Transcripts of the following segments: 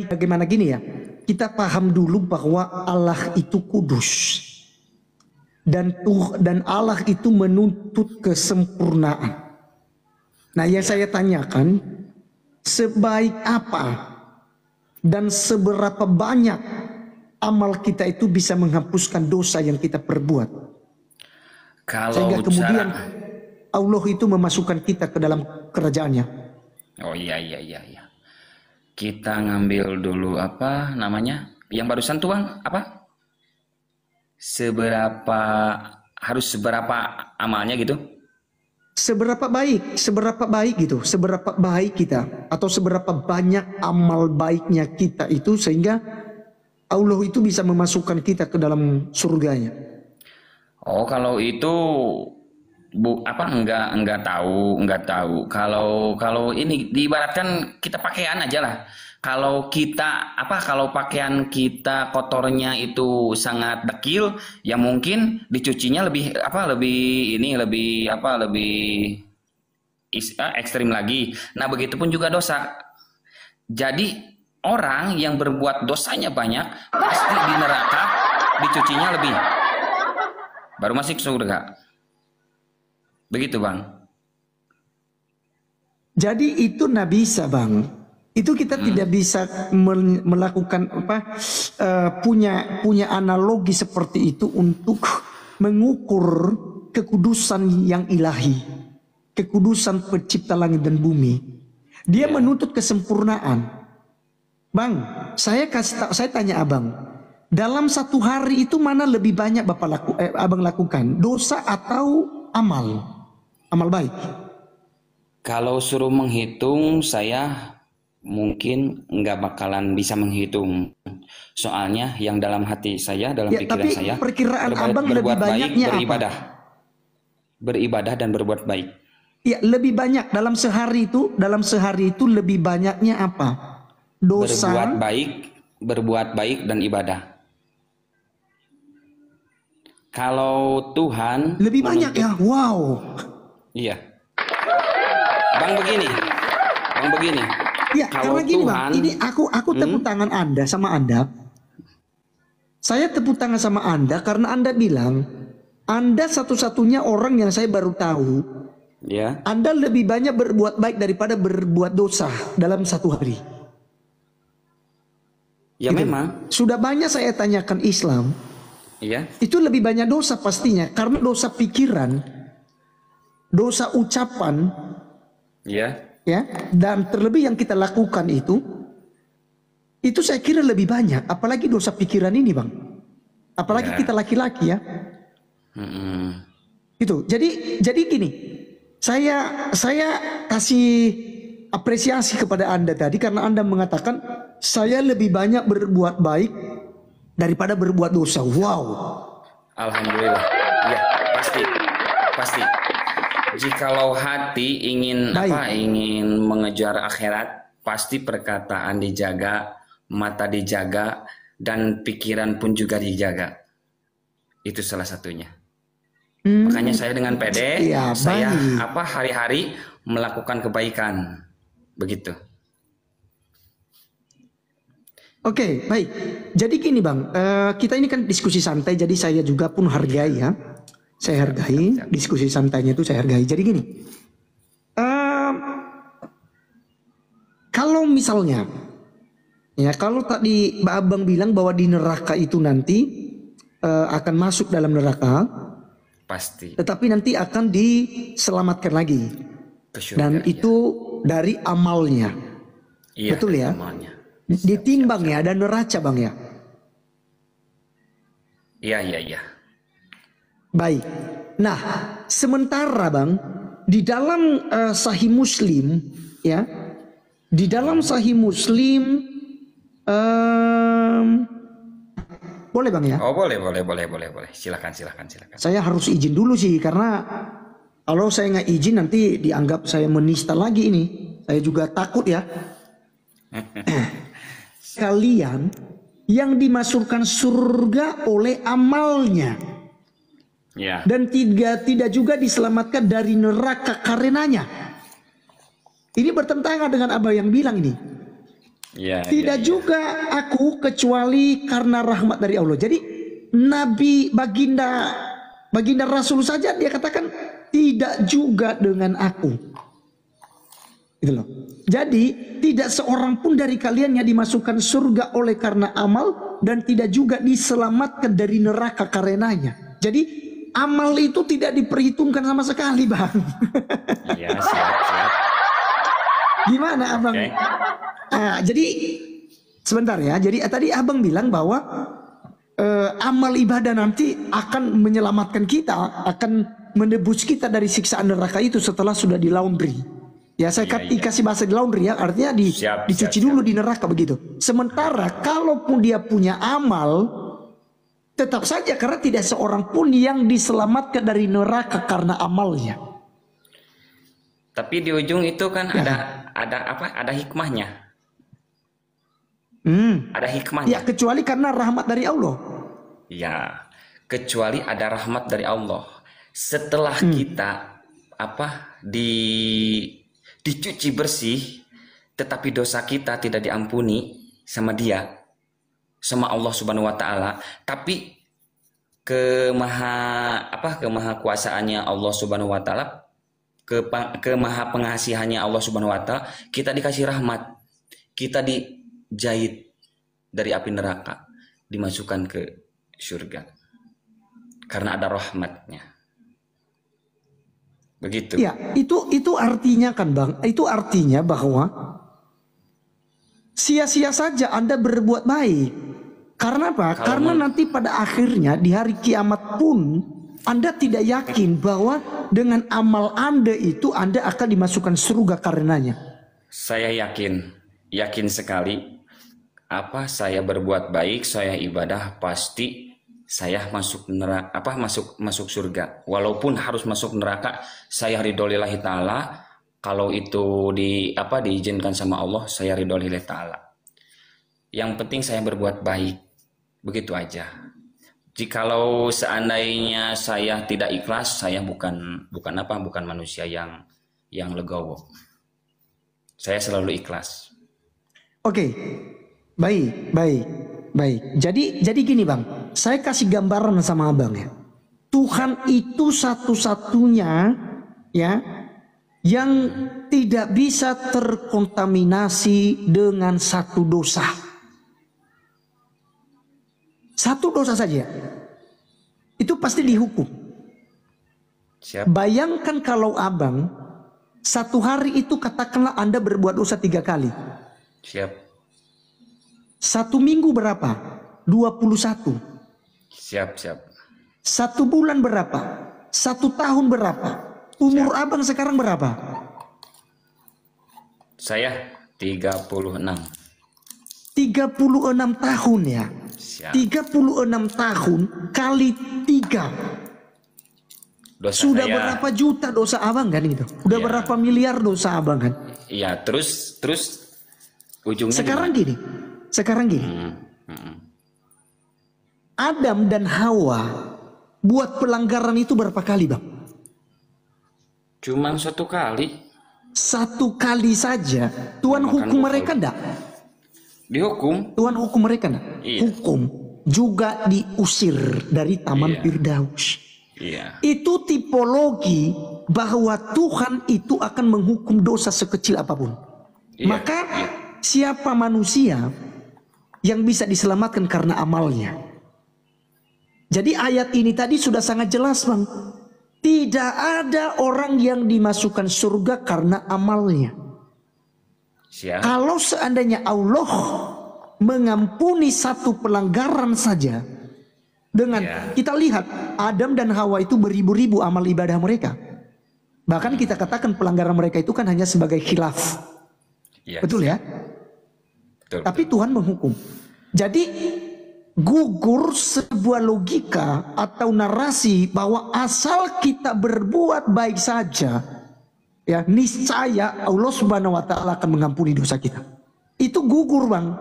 bagaimana gini ya, kita paham dulu bahwa Allah itu kudus dan Allah itu menuntut kesempurnaan. Nah, yang saya tanyakan, sebaik apa dan seberapa banyak amal kita itu bisa menghapuskan dosa yang kita perbuat, sehingga kemudian Allah itu memasukkan kita ke dalam kerajaannya. Oh iya. Kita ngambil dulu apa namanya? Yang barusan tuh Bang, apa? Harus seberapa amalnya gitu? Seberapa baik gitu, seberapa baik kita, atau seberapa banyak amal baiknya kita itu sehingga Allah itu bisa memasukkan kita ke dalam surganya. Oh, kalau itu enggak tahu. Kalau ini diibaratkan kita pakaian aja lah. Kalau pakaian kita kotornya itu sangat dekil, ya mungkin dicucinya lebih ekstrim lagi. Nah, begitupun juga dosa. Jadi orang yang berbuat dosanya banyak pasti di neraka dicucinya lebih, baru masuk surga. Begitu Bang. Jadi itu nggak bisa Bang. Itu kita tidak bisa melakukan punya analogi seperti itu untuk mengukur kekudusan yang ilahi, kekudusan pencipta langit dan bumi. Dia menuntut kesempurnaan. Bang, saya tanya Abang, dalam satu hari itu mana lebih banyak Abang lakukan, dosa atau amal baik? Kalau suruh menghitung, saya mungkin nggak bakalan bisa menghitung. Soalnya yang dalam hati saya, dalam pikiran saya, perkiraan Abang lebih banyaknya beribadah dan berbuat baik. Ya, lebih banyak dalam sehari itu lebih banyaknya apa? Dosa, berbuat baik dan ibadah. Kalau Tuhan lebih banyak ya. Wow. Iya. Bang begini. Ya, karena gini Tuhan, Bang, ini aku tepuk tangan Anda sama Anda. Saya tepuk tangan sama Anda karena Anda bilang Anda satu-satunya orang yang saya baru tahu. Ya. Anda lebih banyak berbuat baik daripada berbuat dosa dalam satu hari. Ya gitu. Memang. Sudah banyak saya tanyakan Islam. Iya. Itu lebih banyak dosa pastinya karena dosa pikiran, dosa ucapan. Iya. Ya, dan terlebih yang kita lakukan itu saya kira lebih banyak, apalagi dosa pikiran ini Bang, apalagi kita laki-laki ya. Itu jadi gini, saya kasih apresiasi kepada Anda tadi karena Anda mengatakan saya lebih banyak berbuat baik daripada berbuat dosa. Wow. Alhamdulillah. Ya, pasti. Jikalau hati ingin mengejar akhirat, pasti perkataan dijaga, mata dijaga, dan pikiran pun juga dijaga. Itu salah satunya. Makanya saya dengan pede, hari-hari melakukan kebaikan. Begitu. Oke, baik. Jadi gini Bang, kita ini kan diskusi santai, jadi saya juga pun hargai ya. Saya hargai diskusi santainya itu, saya hargai. Jadi gini, kalau misalnya ya, kalau tadi Abang bilang bahwa di neraka itu nanti akan masuk dalam neraka, pasti. Tetapi nanti akan diselamatkan lagi, dan itu dari amalnya, betul ya? Amalnya. Ditimbang ya, ada neraca Bang ya. Iya. Baik. Nah, sementara Bang, di dalam Sahih Muslim ya, di dalam Sahih Muslim boleh Bang ya? Oh, boleh. Silakan. Saya harus izin dulu sih, karena kalau saya nggak izin nanti dianggap saya menista lagi ini. Saya juga takut ya. Kalian yang dimasukkan surga oleh amalnya. Ya. Dan tidak juga diselamatkan dari neraka karenanya. Ini bertentangan dengan apa yang bilang ini. Ya, Tidak juga aku kecuali karena rahmat dari Allah. Jadi Nabi baginda Rasul saja dia katakan tidak juga dengan aku. Gitu loh. Jadi tidak seorang pun dari kalian yang dimasukkan surga oleh karena amal dan tidak juga diselamatkan dari neraka karenanya. Jadi amal itu tidak diperhitungkan sama sekali, Bang. Iya, siap. Gimana, Abang? Oke. Nah, jadi sebentar ya. Jadi tadi Abang bilang bahwa amal ibadah nanti akan menyelamatkan kita, akan menebus kita dari siksaan neraka itu setelah sudah di laundry. Ya saya kasih bahasa di laundry ya, artinya dicuci dulu di neraka begitu. Sementara kalaupun dia punya amal, tetap saja karena tidak seorang pun yang diselamatkan dari neraka karena amalnya. Tapi di ujung itu kan ada apa? Ada hikmahnya. Ada hikmahnya. Ya kecuali karena rahmat dari Allah. Ya, kecuali ada rahmat dari Allah. Setelah kita dicuci bersih, tetapi dosa kita tidak diampuni sama Dia, sama Allah Subhanahu wa taala, tapi kemahakuasaannya Allah Subhanahu wa taala, kemaha pengasihannya Allah Subhanahu wa taala, kita dikasih rahmat. Kita dijahit dari api neraka, dimasukkan ke surga. Karena ada rahmatnya. Begitu. Ya, itu artinya kan Bang, itu artinya bahwa sia-sia saja Anda berbuat baik. Karena apa? Karena nanti pada akhirnya di hari kiamat pun Anda tidak yakin bahwa dengan amal Anda itu Anda akan dimasukkan surga karenanya. Saya yakin sekali. Saya berbuat baik, saya ibadah, pasti saya masuk neraka, masuk surga. Walaupun harus masuk neraka, saya ridho lillahi taala. Kalau itu diizinkan sama Allah, saya ridho lillahi taala. Yang penting saya berbuat baik. Begitu aja. Jikalau seandainya saya tidak ikhlas, saya bukan manusia yang legowo. Saya selalu ikhlas. Oke. Baik. Jadi gini Bang, saya kasih gambaran sama Abang ya. Tuhan itu satu-satunya ya yang tidak bisa terkontaminasi dengan satu dosa. Satu dosa saja. Itu pasti dihukum. Siap. Bayangkan kalau Abang satu hari itu katakanlah Anda berbuat dosa 3 kali. Siap. 1 minggu berapa? 21. Siap. 1 bulan berapa? 1 tahun berapa? Umur Abang sekarang berapa? Saya 36. 36 tahun ya. Siap. 36 tahun kali 3. Sudah berapa juta dosa Abang kan gitu? Udah berapa miliar dosa Abang kan? Iya, terus ujungnya Sekarang gini. Adam dan Hawa buat pelanggaran itu berapa kali Bang? Cuman 1 kali. 1 kali saja. Tuhan hukum mereka enggak? Dihukum. Tuhan hukum mereka enggak? Iya. Hukum. Juga diusir dari Taman Firdaus. Iya. Itu tipologi bahwa Tuhan itu akan menghukum dosa sekecil apapun. Iya. Maka siapa manusia yang bisa diselamatkan karena amalnya? Jadi ayat ini tadi sudah sangat jelas Bang. Tidak ada orang yang dimasukkan surga karena amalnya. Siap. Kalau seandainya Allah mengampuni satu pelanggaran saja, dengan kita lihat Adam dan Hawa itu beribu-ribu amal ibadah mereka. Bahkan kita katakan pelanggaran mereka itu kan hanya sebagai khilaf. Betul ya? Betul. Tapi Tuhan menghukum. Jadi gugur sebuah logika atau narasi bahwa asal kita berbuat baik saja, ya niscaya Allah Subhanahu wa taala akan mengampuni dosa kita. Itu gugur Bang.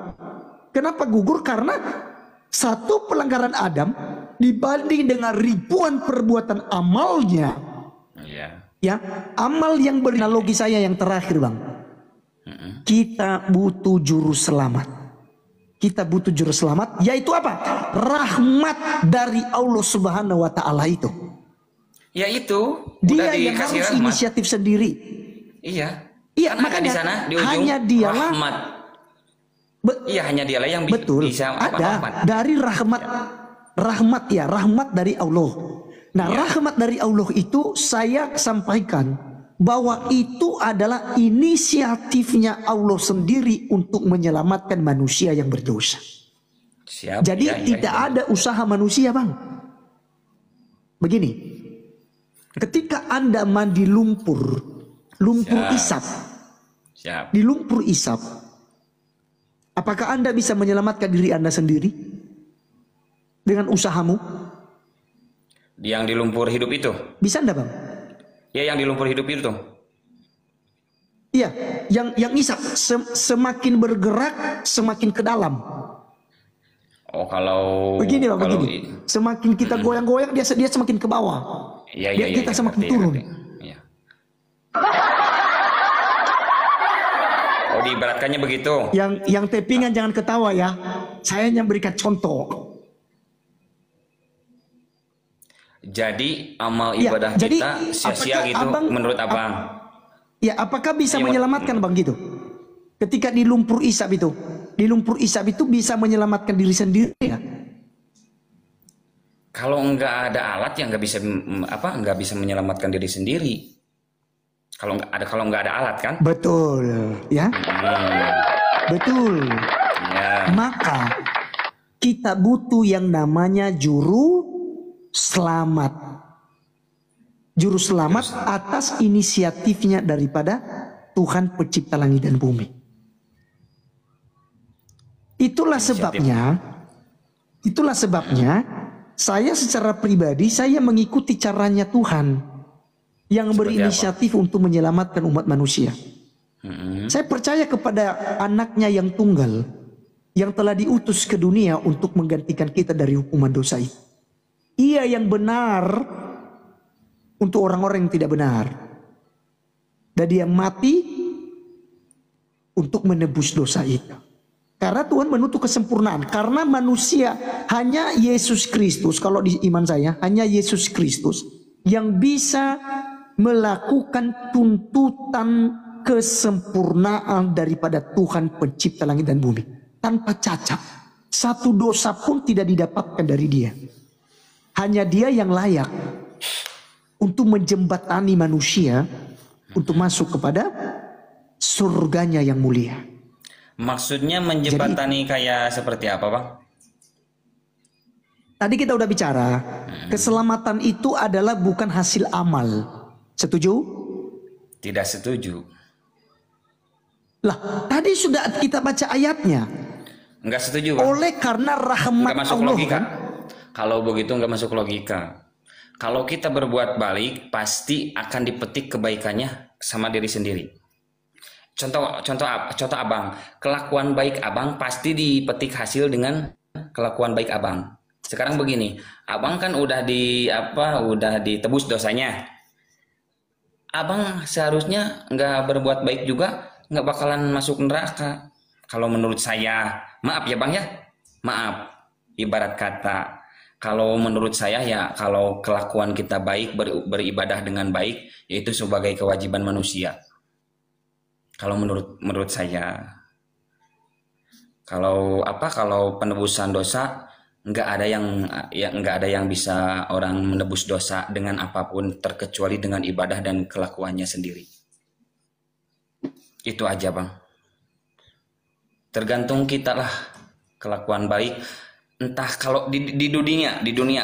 Kenapa gugur? Karena satu pelanggaran Adam dibanding dengan ribuan perbuatan amalnya. Ya, amal yang beranalogi saya yang terakhir Bang. Kita butuh juru selamat. Kita butuh juru selamat, yaitu apa? Rahmat dari Allah Subhanahu wa taala itu. Ya itu, Dia udah yang dikasih harus rahmat. inisiatif sendiri. Iya. Iya, Kan ada makanya di sana di ujung hanya dialah rahmat. Be- Iya, hanya dialah yang betul. bisa apa, Ada rahmat. dari rahmat dari Allah. Nah, Ya. rahmat dari Allah itu saya sampaikan bahwa itu adalah inisiatifnya Allah sendiri untuk menyelamatkan manusia yang berdosa. Siap. Jadi Iya, iya, tidak iya. ada usaha manusia, Bang. Begini, ketika Anda mandi lumpur Siap. isap, Siap. di lumpur isap, apakah Anda bisa menyelamatkan diri Anda sendiri dengan usahamu? Yang di lumpur hidup itu. Bisa Anda, Bang? Ya, yang di lumpur hidup itu. Iya, yang isap semakin bergerak semakin ke dalam. Oh, kalau Begini, Bang, kalau begini. Semakin kita goyang-goyang dia semakin ke bawah. Iya, Dia- iya, kita iya, semakin ngerti, turun. ngerti. Iya. Oh, diibaratkannya begitu. Yang tepingan jangan ketawa ya. Saya hanya berikan contoh. Jadi amal Iya, ibadah jadi kita sia-sia apakah gitu Abang- menurut Abang. Ya, apakah bisa Iya, menyelamatkan, Bang, gitu? Ketika di lumpur isap itu bisa menyelamatkan diri sendiri ya? Kalau nggak ada alat yang nggak bisa menyelamatkan diri sendiri. Kalau nggak ada alat kan? Betul, ya. Betul. Ya. Maka kita butuh yang namanya juru selamat. Juru selamat atas inisiatifnya daripada Tuhan pencipta langit dan bumi. Itulah sebabnya saya secara pribadi saya mengikuti caranya Tuhan yang berinisiatif untuk menyelamatkan umat manusia. Saya percaya kepada anaknya yang tunggal yang telah diutus ke dunia untuk menggantikan kita dari hukuman dosa itu. Ia yang benar untuk orang-orang yang tidak benar. Dan dia mati untuk menebus dosa itu. Karena Tuhan menuntut kesempurnaan. Karena manusia hanya Yesus Kristus. Kalau di iman saya hanya Yesus Kristus yang bisa melakukan tuntutan kesempurnaan daripada Tuhan pencipta langit dan bumi. Tanpa cacat. Satu dosa pun tidak didapatkan dari dia. Hanya dia yang layak untuk menjembatani manusia untuk masuk kepada surganya yang mulia. Maksudnya menjembatani kayak seperti apa, Bang? Tadi kita udah bicara, keselamatan itu adalah bukan hasil amal. Setuju? Tidak setuju. Lah, tadi sudah kita baca ayatnya. Nggak setuju, Bang. Oleh karena rahmat Nggak masuk Allah logika. kan? Kalau begitu nggak masuk logika. Kalau kita berbuat baik, pasti akan dipetik kebaikannya sama diri sendiri. Contoh Abang, kelakuan baik Abang pasti dipetik hasil dengan kelakuan baik Abang. Sekarang begini, Abang kan udah ditebus dosanya. Abang seharusnya nggak berbuat baik juga, nggak bakalan masuk neraka. Kalau menurut saya, maaf ya Bang ya, maaf. Ibarat kata, kalau menurut saya ya, kalau kelakuan kita baik, beribadah dengan baik, yaitu sebagai kewajiban manusia. Kalau menurut saya, kalau penebusan dosa nggak ada yang bisa orang menebus dosa dengan apapun terkecuali dengan ibadah dan kelakuannya sendiri. Itu aja Bang. Tergantung kita lah kelakuan baik. Entah kalau di dunia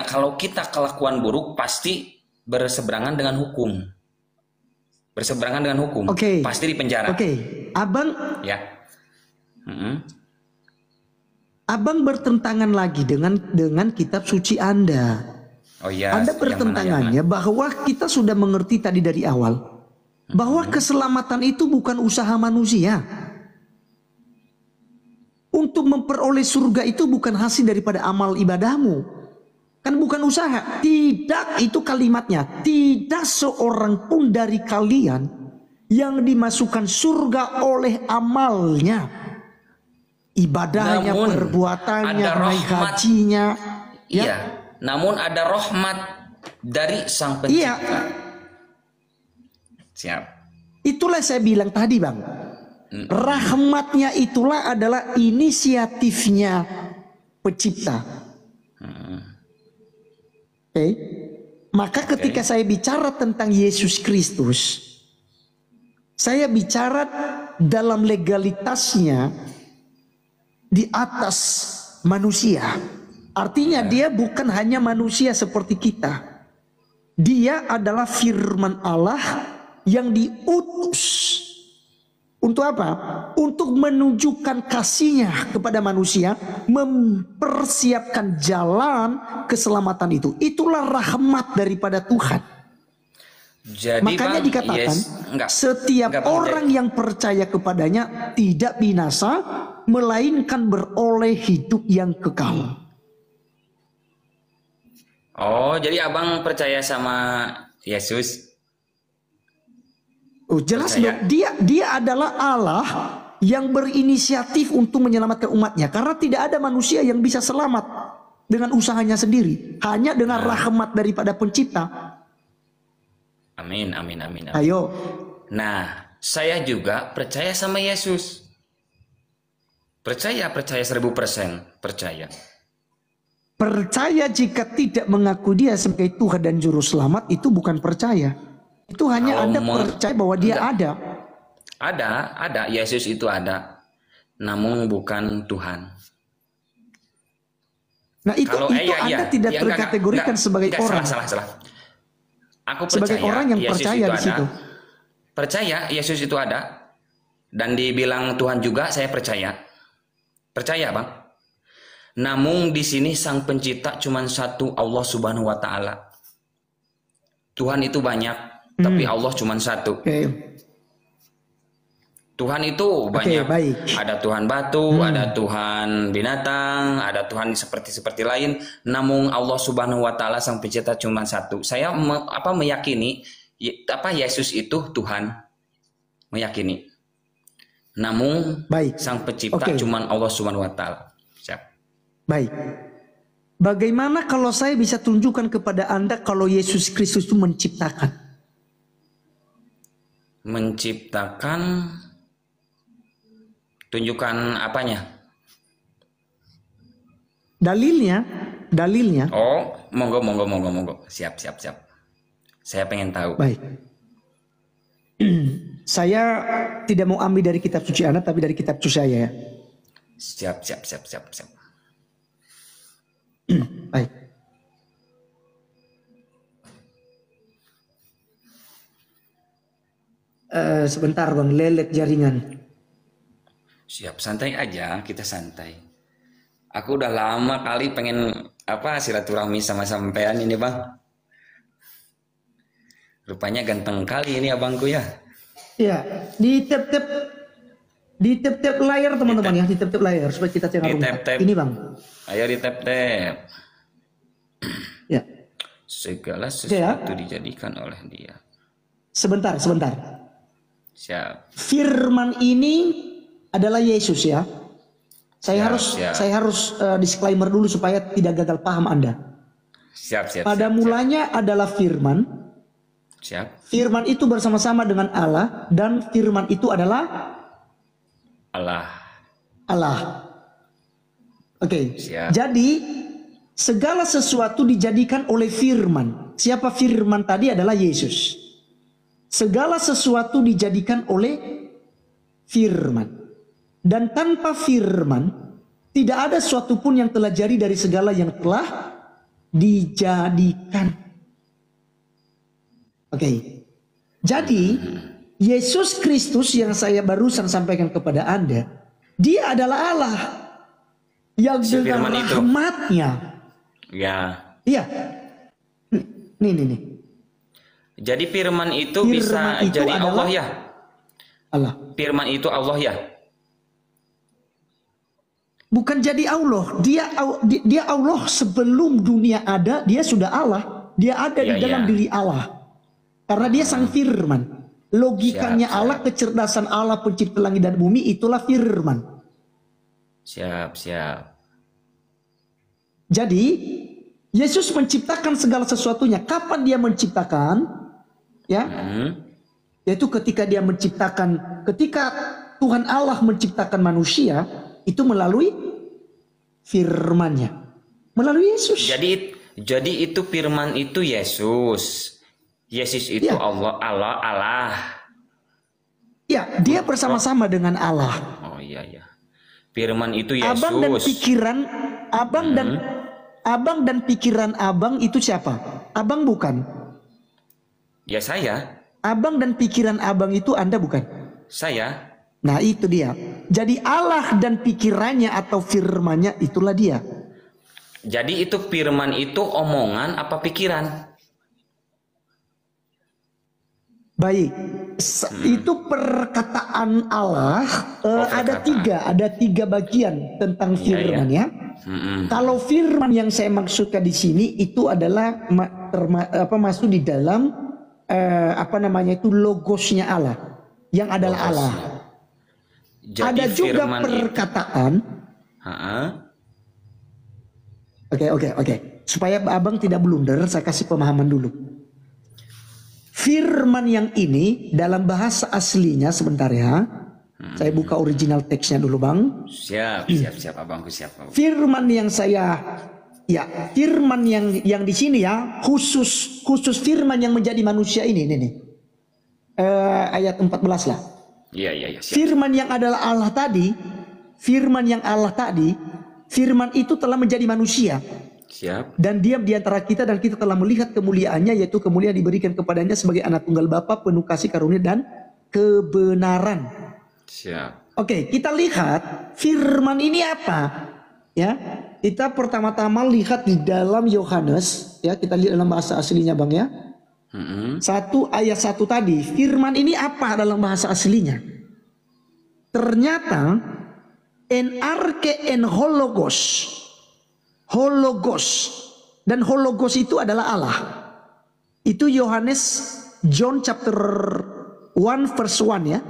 kalau kita kelakuan buruk pasti berseberangan dengan hukum. Oke. Pasti di penjara. Oke, Abang Ya. Abang bertentangan lagi dengan kitab suci Anda. Oh iya. Anda yang bertentangannya mana? bahwa kita sudah mengerti tadi dari awal bahwa keselamatan itu bukan usaha manusia. Untuk memperoleh surga itu bukan hasil daripada amal ibadahmu. Kan bukan usaha. Tidak, itu kalimatnya. Tidak seorang pun dari kalian yang dimasukkan surga oleh amalnya, ibadahnya, Namun, perbuatannya, ada naik rahmat. hajinya. Ya. Iya, namun ada rahmat dari Sang Pencipta. Iya. Siap. Itulah saya bilang tadi, Bang. Rahmatnya itulah adalah inisiatifnya Pencipta. Oke. Maka ketika saya bicara tentang Yesus Kristus, saya bicara dalam legalitasnya di atas manusia. Artinya dia bukan hanya manusia seperti kita. Dia adalah firman Allah yang diutus. Untuk apa? Untuk menunjukkan kasihnya kepada manusia, mempersiapkan jalan keselamatan itu. Itulah rahmat daripada Tuhan. Jadi Makanya Bang, dikatakan setiap enggak, Bang, orang yang percaya kepadanya tidak binasa, melainkan beroleh hidup yang kekal. Oh, jadi Abang percaya sama Yesus? Oh, jelas Percaya. dong, dia adalah Allah yang berinisiatif untuk menyelamatkan umatnya. Karena tidak ada manusia yang bisa selamat dengan usahanya sendiri, hanya dengan rahmat daripada Pencipta. Amin, amin, amin, amin. Ayo, Nah, saya juga percaya sama Yesus. Percaya 1000% percaya. percaya jika tidak mengaku dia sebagai Tuhan dan Juru Selamat itu bukan percaya. Itu hanya Kalau Anda percaya bahwa dia ada. Ada, Yesus itu ada. Namun bukan Tuhan. Nah itu Anda tidak Ya, terkategorikan sebagai orang. Salah. Aku Sebagai percaya orang yang Yesus percaya itu di situ. ada. Percaya Yesus itu ada. Dan dibilang Tuhan juga saya percaya. Percaya, Bang. Namun di sini Sang Pencipta cuma satu, Allah Subhanahu wa taala. Tuhan itu banyak, tapi Allah cuma satu. Oke. Tuhan itu banyak. baik. Ada Tuhan batu, ada Tuhan binatang, ada Tuhan seperti lain. Namun Allah Subhanahu wa taala Sang Pencipta cuma satu. Saya meyakini Yesus itu Tuhan. Meyakini. Namun Baik. Sang Pencipta cuma Allah Subhanahu wa taala. Siap. Baik. Bagaimana kalau saya bisa tunjukkan kepada Anda kalau Yesus Kristus itu menciptakan? Menciptakan, tunjukkan apanya? Dalilnya. Oh, monggo. Siap. Saya pengen tahu. Baik. Saya tidak mau ambil dari kitab suci Anda, tapi dari kitab suci saya. Siap. Baik. Sebentar Bang, lelet jaringan. Siap, santai aja, kita santai. Aku udah lama kali pengen silaturahmi sama sampean ini, Bang. Rupanya ganteng kali ini abangku ya. Ya, di tap layar teman-teman ya, di tap layar supaya kita tengok rumah. tap. Ini Bang. Ayo di tap. Ya. Segala sesuatu dijadikan oleh Dia. Sebentar. Siap. Firman ini adalah Yesus ya. Saya Siap. harus disclaimer dulu supaya tidak gagal paham Anda. Siap. Pada mulanya adalah firman. Siap. Firman itu bersama-sama dengan Allah dan firman itu adalah Allah. Oke. Siap. Jadi segala sesuatu dijadikan oleh firman. Siapa firman tadi adalah Yesus. Segala sesuatu dijadikan oleh firman. Dan tanpa firman tidak ada sesuatu pun yang telah jadi dari segala yang telah dijadikan. Oke. Jadi Yesus Kristus yang saya barusan sampaikan kepada Anda, Dia adalah Allah yang dengan rahmatnya. Ya. Iya. Nih. Jadi firman itu Firman bisa itu jadi adalah Allah ya. Allah. Firman itu Allah ya. Bukan jadi Allah. Dia Allah sebelum dunia ada, dia sudah Allah. Dia ada di dalam diri Allah. Karena dia sang firman. Logikanya Siap, Allah, siap. kecerdasan Allah pencipta langit dan bumi, itulah firman. Siap, siap. Jadi Yesus menciptakan segala sesuatunya. Kapan dia menciptakan? Ya, yaitu ketika dia menciptakan, ketika Tuhan Allah menciptakan manusia, itu melalui firman-Nya, melalui Yesus. Jadi itu firman itu Yesus. Yesus itu Ya. Allah. Ya, dia bersama-sama dengan Allah. Oh iya ya. Firman itu Yesus. Abang dan pikiran abang itu siapa? Abang bukan. Ya saya. Abang dan pikiran abang itu Anda bukan. Saya. Nah itu dia. Jadi Allah dan pikirannya atau firman-Nya itulah dia. Jadi itu firman itu omongan apa pikiran? Baik, itu perkataan Allah. Ada tiga bagian tentang firman ya. Kalau firman yang saya maksudkan di sini itu adalah masuk di dalam logosnya Allah, yang adalah Allah. Jadi Ada juga firman perkataan. Oke. Supaya abang tidak blunder, saya kasih pemahaman dulu. Firman yang ini dalam bahasa aslinya sebentar ya. Saya buka original teksnya dulu bang. Siap abangku siap. Firman yang firman yang di sini ya, khusus firman yang menjadi manusia ini nih. Ayat 14 lah. Iya. Siap. Firman yang adalah Allah tadi, firman itu telah menjadi manusia. Siap. Dan diam di antara kita, dan kita telah melihat kemuliaannya, yaitu kemuliaan diberikan kepadanya sebagai anak tunggal Bapa, penuh kasih karunia dan kebenaran. Siap. Oke, kita lihat firman ini apa? Ya, kita pertama-tama lihat di dalam Yohanes, ya, kita lihat dalam bahasa aslinya bang ya. 1 ayat 1 tadi, firman ini apa dalam bahasa aslinya? Ternyata en arke en hologos. Dan hologos itu adalah Allah. Itu John chapter 1 verse 1 ya.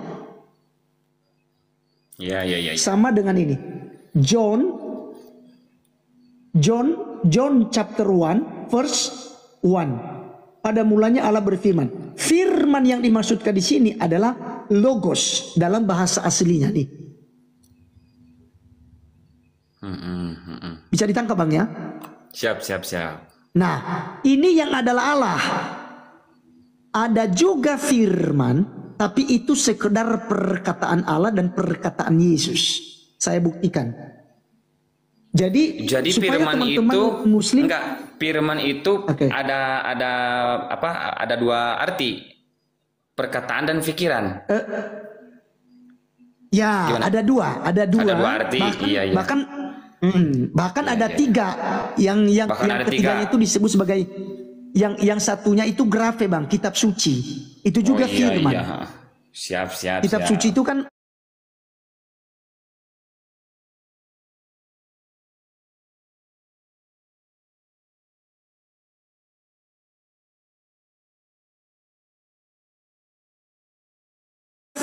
Ya. Sama dengan ini. John chapter 1 verse 1. Pada mulanya Allah berfirman. Firman yang dimaksudkan di sini adalah logos dalam bahasa aslinya nih. Bisa ditangkap bang ya? Siap. Nah, ini yang adalah Allah. Ada juga firman, tapi itu sekedar perkataan Allah dan perkataan Yesus. Saya buktikan. Jadi supaya firman teman-teman itu Muslim, firman itu ada dua arti, perkataan dan pikiran. Ya, gimana? ada dua arti. Bahkan ada tiga. Yang ketiganya itu disebut sebagai yang satunya itu grafe bang, kitab suci. Itu juga firman. Iya. Siap. Kitab suci itu kan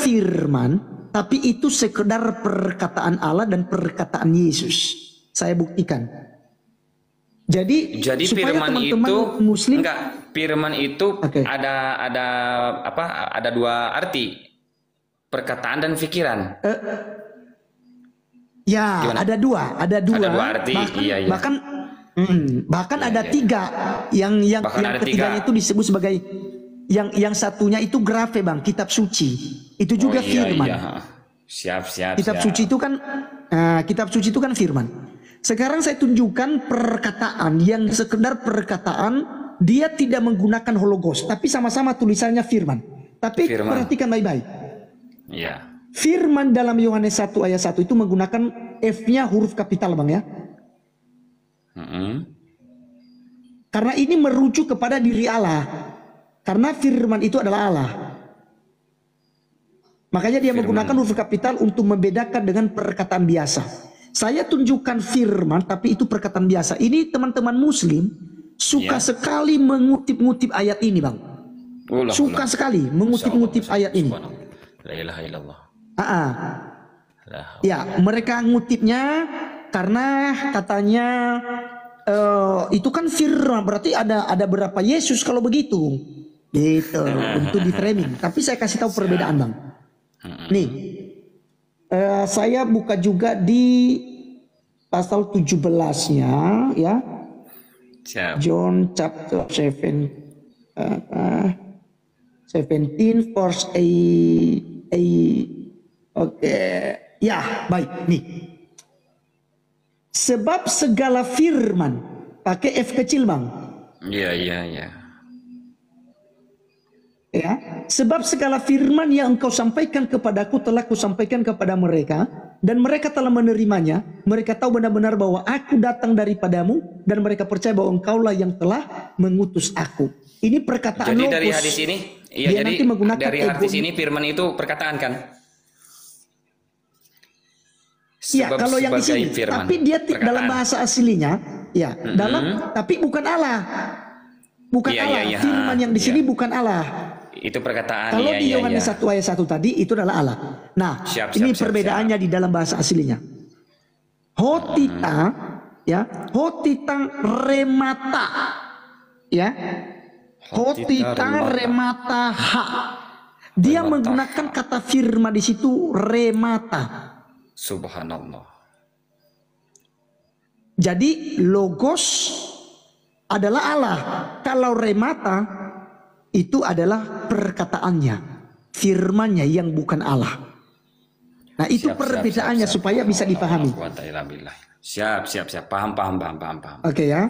firman, tapi itu sekedar perkataan Allah dan perkataan Yesus. Saya buktikan. Jadi supaya firman teman-teman itu Muslim, firman itu ada dua arti, perkataan dan pikiran. Ya, gimana? ada dua arti. Bahkan ada tiga. Yang ketiganya itu disebut sebagai yang satunya itu grafe bang, kitab suci. Itu juga firman. Siap. Kitab suci itu kan firman. Sekarang saya tunjukkan perkataan yang sekedar perkataan, dia tidak menggunakan hologos, tapi sama-sama tulisannya firman. Tapi perhatikan baik-baik. Iya. Firman dalam Yohanes 1 ayat 1 itu menggunakan F-nya huruf kapital bang ya. Karena ini merujuk kepada diri Allah. Karena firman itu adalah Allah. Makanya dia menggunakan huruf kapital untuk membedakan dengan perkataan biasa. Saya tunjukkan firman, tapi itu perkataan biasa. Ini teman-teman Muslim suka sekali mengutip-ngutip ayat ini, bang. Suka sekali mengutip-ngutip ayat ini. La ilaha illallah. Ya, mereka ngutipnya karena katanya itu kan firman, berarti ada berapa Yesus kalau begitu. Gitu, untuk di framing. Tapi saya kasih tahu perbedaan, Bang. Nih, saya buka juga di pasal 17-nya, ya. Siap. John chapter 7, 17 verse 8. Oke, ya, baik. Nih, sebab segala firman, pakai F kecil, Bang. Iya. Ya, sebab segala firman yang engkau sampaikan kepadaku telah kusampaikan kepada mereka, dan mereka telah menerimanya. Mereka tahu benar-benar bahwa aku datang daripadamu, dan mereka percaya bahwa engkaulah yang telah mengutus aku. Ini perkataan Jadi logos. dari hadis ini, iya, Dia jadi nanti menggunakan dari hadis ego. ini firman itu perkataan kan? Ya, Sebab kalau yang di sebagai sini, firman, tapi dia perkataan. dalam bahasa aslinya, ya, tapi bukan Allah. Bukan Iya, Allah. iya. Firman yang di sini Iya. bukan Allah. Itu perkataan. Kalau iya, di iya, Yohanes iya. 1 ayat 1 tadi itu adalah Allah. Nah, Siap, ini siap, perbedaannya di dalam bahasa aslinya. Hotita, ya, hotita remata, ya, hotita remata ha. Dia Remata menggunakan kata firman di situ remata. Subhanallah. Jadi logos adalah Allah. Kalau remata itu adalah perkataannya, firmannya yang bukan Allah. Nah, itu perbedaannya supaya bisa dipahami. Siap. Paham. Oke, ya.